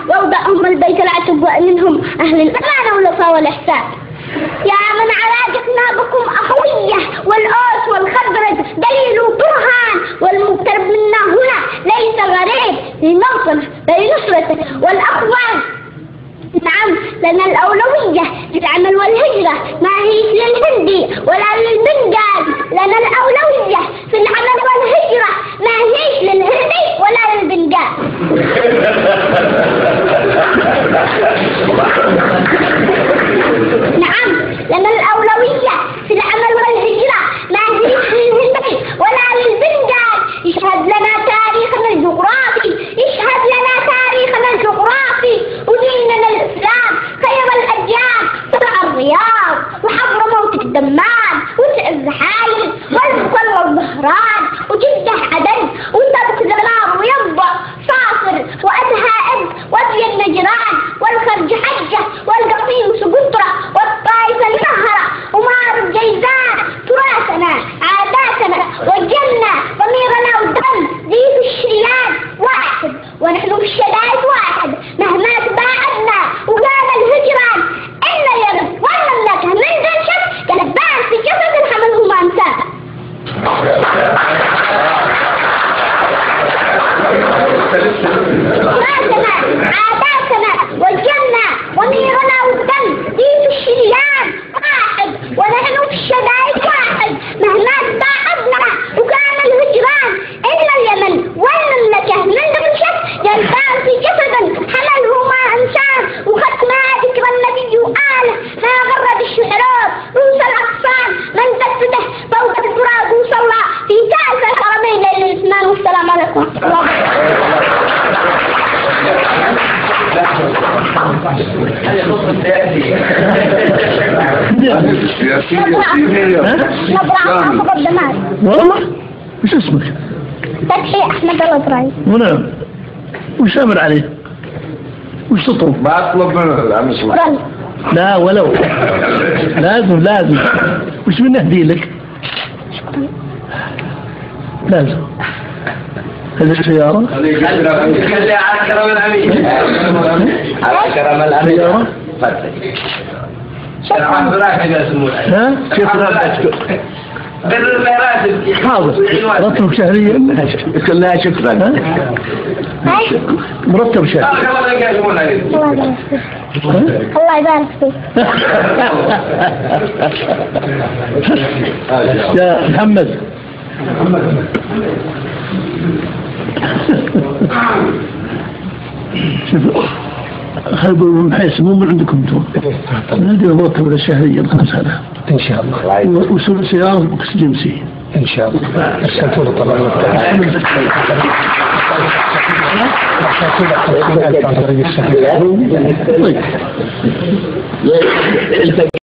وأوضعهم البيت العتق ومنهم أهل الأمانة والوفاء والإحسان. يا من علاقتنا بكم أخوية، والأوس والخزرج دليل وبرهان، والمقترب منا هنا ليس غريب لنوطنه بل نصرته والأخوان. نعم، لنا الأولوية في العمل والهجرة، ما هي للهندي ولا للبنغال. لنا الأولوية في العمل والهجرة، ما هي للهندي ولا للبنغال. نعم، لنا الأولوية في العمل والهجرة، ما هي للهندي ولا للبنغال. يشهد لنا تاريخنا الجغرافي، يشهد لنا تاريخنا الجغرافي وديننا الإسلام خير الأديان. طلع الرياض وحضرموت الدمان وسعد حايل والبقر والظهران وجدة عدن وسبت زنار وينبع صافر وأدها إب وادي النجران والخرج حجة والقصيم سقطرة والطائف النهرة ومار الجيزان. تراثنا عاداتنا والجنة ضميرنا والدم دي في الشريان واحد، ونحن في الشدائد واحد مهما تباعدنا وقام الهجران. إلا اليمن والمملكة من دون شك كلبان في جسد حمله ما أمساه. تراثنا عاداتنا والجنة ضميرنا والدم دي في الشريان واحد، ونحن في الشدائد واحد مهما تباعدنا وقام الهجران. إلا اليمن والمملكة من دون شك كلبان في جسد حمله ما أمساه. وختما ذكر النبي وآله ما غرد الشعراء روس الأطفال من تفتح فوق التراب وصلى في كأس الحرمين للإثمان. والسلام عليكم ورحمة الله. مقدمات. والله وش اسمك؟ فتحي أحمد الأطراي. ونعم. وش أمر عليه؟ وش تطلب؟ ما أطلب منه. شكرا. لا ولو لازم. وش بنهدي لك؟ شكرا. لازم. هذه السيارة؟ خلي على كرم الأمين. على كرم الأمين. سيارة؟ ها؟ كيف راتب؟ حاضر. راتب شهريا؟ كلها شكرا. مرتب شهري. الله يبارك فيك. يا محمد. شوف هذا من حيث مو من عندكم انتم. هذه مرتب الشهرية 5000 إن شاء الله. وسوق سيارة بوكس جنسي إن شاء الله. أرسلتوا له طبعا. أرسلتوا له